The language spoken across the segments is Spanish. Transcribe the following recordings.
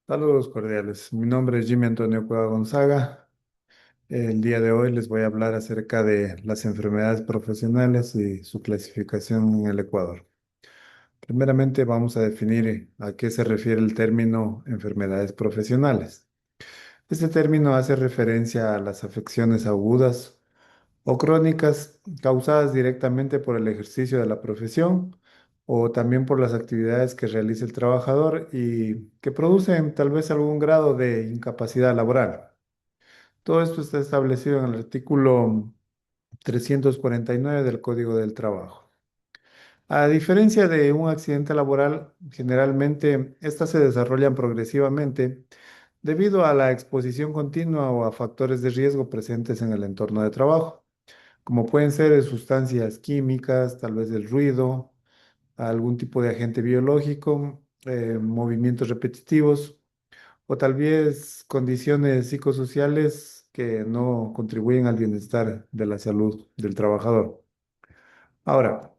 Saludos cordiales. Mi nombre es Jimmy Antonio Cueva Gonzaga. El día de hoy les voy a hablar acerca de las enfermedades profesionales y su clasificación en el Ecuador. Primeramente vamos a definir a qué se refiere el término enfermedades profesionales. Este término hace referencia a las afecciones agudas o crónicas causadas directamente por el ejercicio de la profesión o también por las actividades que realiza el trabajador y que producen tal vez algún grado de incapacidad laboral. Todo esto está establecido en el artículo 349 del Código del Trabajo. A diferencia de un accidente laboral, generalmente estas se desarrollan progresivamente debido a la exposición continua o a factores de riesgo presentes en el entorno de trabajo, como pueden ser sustancias químicas, tal vez el ruido, algún tipo de agente biológico, movimientos repetitivos o tal vez condiciones psicosociales que no contribuyen al bienestar de la salud del trabajador. Ahora,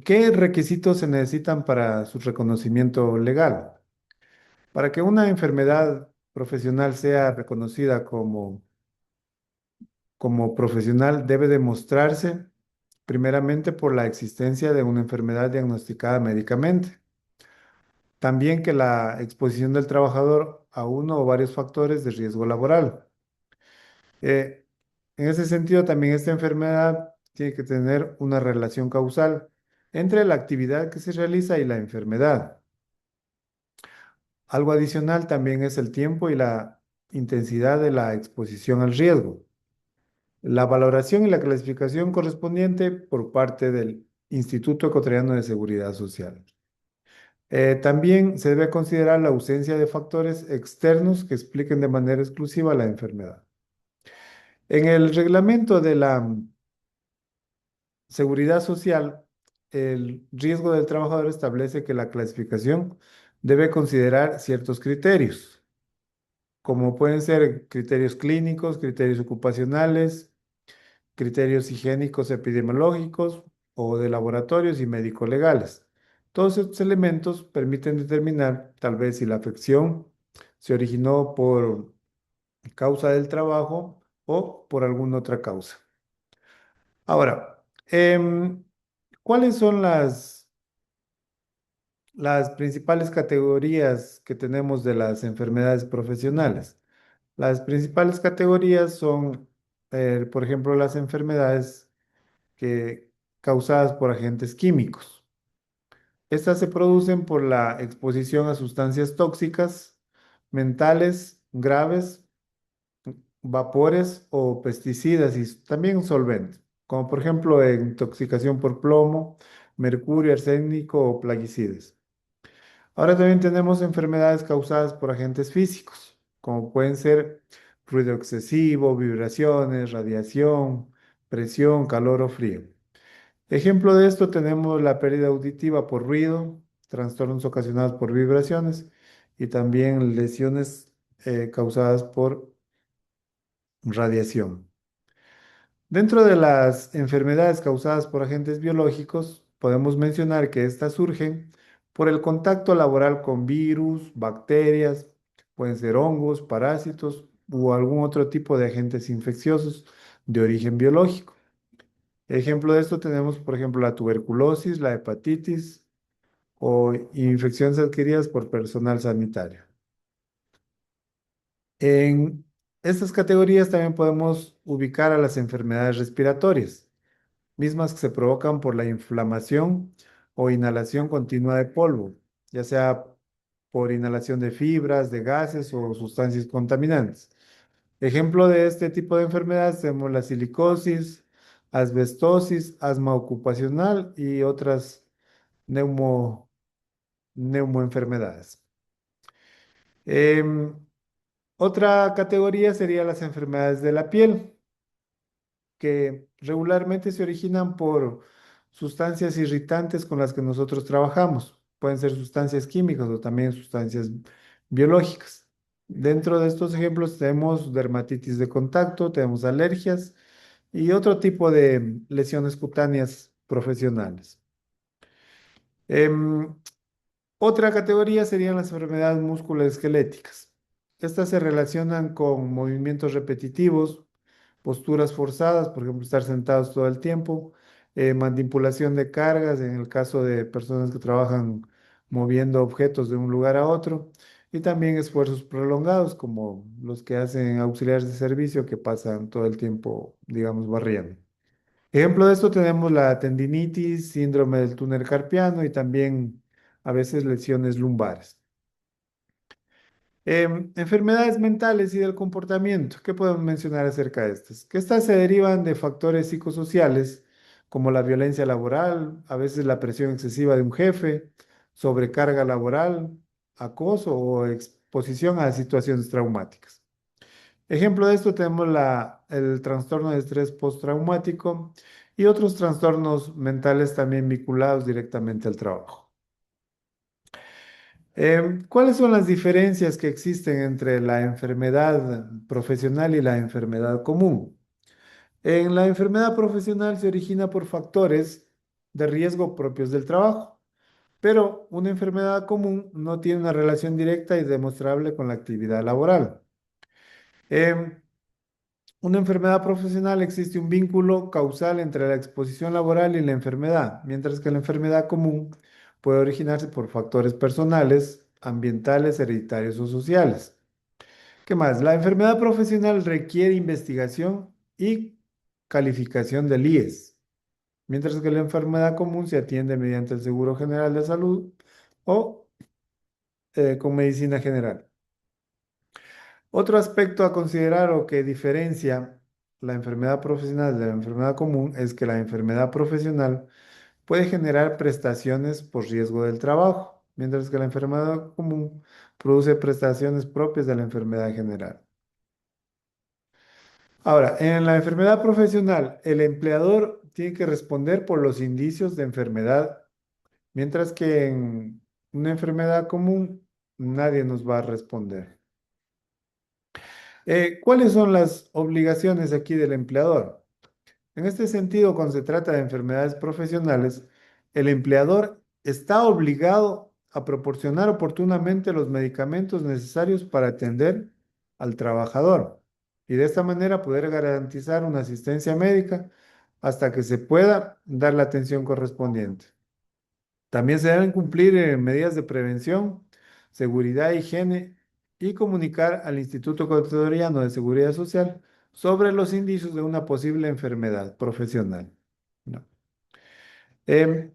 ¿qué requisitos se necesitan para su reconocimiento legal? Para que una enfermedad profesional sea reconocida como profesional, debe demostrarse primeramente por la existencia de una enfermedad diagnosticada médicamente. También que la exposición del trabajador a uno o varios factores de riesgo laboral. Eh, en ese sentido, también esta enfermedad tiene que tener una relación causal entre la actividad que se realiza y la enfermedad. Algo adicional también es el tiempo y la intensidad de la exposición al riesgo. La valoración y la clasificación correspondiente por parte del Instituto Ecuatoriano de Seguridad Social. También se debe considerar la ausencia de factores externos que expliquen de manera exclusiva la enfermedad. En el reglamento de la Seguridad Social, el riesgo del trabajador establece que la clasificación debe considerar ciertos criterios, como pueden ser criterios clínicos, criterios ocupacionales, criterios higiénicos epidemiológicos o de laboratorios y médico-legales. Todos estos elementos permiten determinar tal vez si la afección se originó por causa del trabajo o por alguna otra causa. Ahora, ¿cuáles son las principales categorías que tenemos de las enfermedades profesionales? Las principales categorías son, por ejemplo, las enfermedades causadas por agentes químicos. Estas se producen por la exposición a sustancias tóxicas, mentales, graves, vapores o pesticidas y también solventes, como por ejemplo intoxicación por plomo, mercurio, arsénico o plaguicidas. Ahora también tenemos enfermedades causadas por agentes físicos, como pueden ser ruido excesivo, vibraciones, radiación, presión, calor o frío. Ejemplo de esto tenemos la pérdida auditiva por ruido, trastornos ocasionados por vibraciones y también lesiones causadas por radiación. Dentro de las enfermedades causadas por agentes biológicos, podemos mencionar que estas surgen por el contacto laboral con virus, bacterias, pueden ser hongos, parásitos o algún otro tipo de agentes infecciosos de origen biológico. Ejemplo de esto tenemos, por ejemplo, la tuberculosis, la hepatitis o infecciones adquiridas por personal sanitario. En estas categorías también podemos ubicar a las enfermedades respiratorias, mismas que se provocan por la inflamación o inhalación continua de polvo, ya sea por inhalación de fibras, de gases o sustancias contaminantes. Ejemplo de este tipo de enfermedades tenemos la silicosis, asbestosis, asma ocupacional y otras neumo, neumoenfermedades. Em, Otra categoría sería las enfermedades de la piel, que regularmente se originan por sustancias irritantes con las que nosotros trabajamos. Pueden ser sustancias químicas o también sustancias biológicas. Dentro de estos ejemplos tenemos dermatitis de contacto, tenemos alergias y otro tipo de lesiones cutáneas profesionales. Em, Otra categoría serían las enfermedades musculoesqueléticas. Estas se relacionan con movimientos repetitivos, posturas forzadas, por ejemplo, estar sentados todo el tiempo, manipulación de cargas en el caso de personas que trabajan moviendo objetos de un lugar a otro, y también esfuerzos prolongados, como los que hacen auxiliares de servicio que pasan todo el tiempo, digamos, barriendo. Ejemplo de esto tenemos la tendinitis, síndrome del túnel carpiano y también a veces lesiones lumbares. Enfermedades mentales y del comportamiento. ¿Qué podemos mencionar acerca de estas? Que estas se derivan de factores psicosociales como la violencia laboral, a veces la presión excesiva de un jefe, sobrecarga laboral, acoso o exposición a situaciones traumáticas. Ejemplo de esto tenemos el trastorno de estrés postraumático y otros trastornos mentales también vinculados directamente al trabajo. ¿Cuáles son las diferencias que existen entre la enfermedad profesional y la enfermedad común? En la enfermedad profesional se origina por factores de riesgo propios del trabajo, pero una enfermedad común no tiene una relación directa y demostrable con la actividad laboral. Em, Una enfermedad profesional existe un vínculo causal entre la exposición laboral y la enfermedad, mientras que la enfermedad común puede originarse por factores personales, ambientales, hereditarios o sociales. ¿Qué más? La enfermedad profesional requiere investigación y calificación del IES, mientras que la enfermedad común se atiende mediante el Seguro General de Salud o con medicina general. Otro aspecto a considerar o que diferencia la enfermedad profesional de la enfermedad común es que la enfermedad profesional puede generar prestaciones por riesgo del trabajo, mientras que la enfermedad común produce prestaciones propias de la enfermedad general. Ahora, en la enfermedad profesional, el empleador tiene que responder por los indicios de enfermedad, mientras que en una enfermedad común nadie nos va a responder. ¿Cuáles son las obligaciones aquí del empleador? En este sentido, cuando se trata de enfermedades profesionales, el empleador está obligado a proporcionar oportunamente los medicamentos necesarios para atender al trabajador y de esta manera poder garantizar una asistencia médica hasta que se pueda dar la atención correspondiente. También se deben cumplir medidas de prevención, seguridad, higiene y comunicar al Instituto Ecuatoriano de Seguridad Social sobre los indicios de una posible enfermedad profesional. ¿No? Em,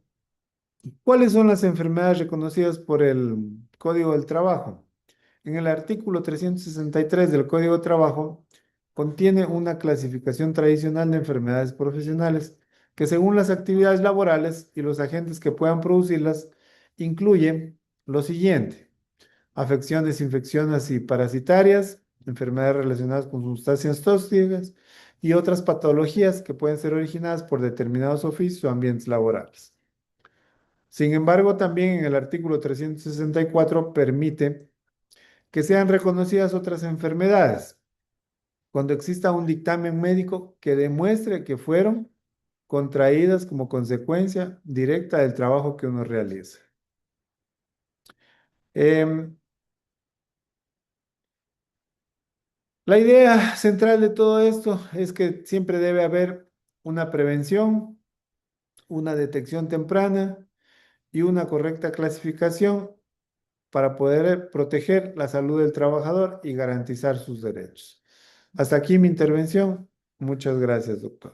¿Cuáles son las enfermedades reconocidas por el Código del Trabajo? En el artículo 363 del Código de Trabajo contiene una clasificación tradicional de enfermedades profesionales que según las actividades laborales y los agentes que puedan producirlas, incluye lo siguiente: afecciones infecciosas y parasitarias, enfermedades relacionadas con sustancias tóxicas y otras patologías que pueden ser originadas por determinados oficios o ambientes laborales. Sin embargo, también en el artículo 364 permite que sean reconocidas otras enfermedades cuando exista un dictamen médico que demuestre que fueron contraídas como consecuencia directa del trabajo que uno realiza. Em, la idea central de todo esto es que siempre debe haber una prevención, una detección temprana y una correcta clasificación para poder proteger la salud del trabajador y garantizar sus derechos. Hasta aquí mi intervención. Muchas gracias, doctor.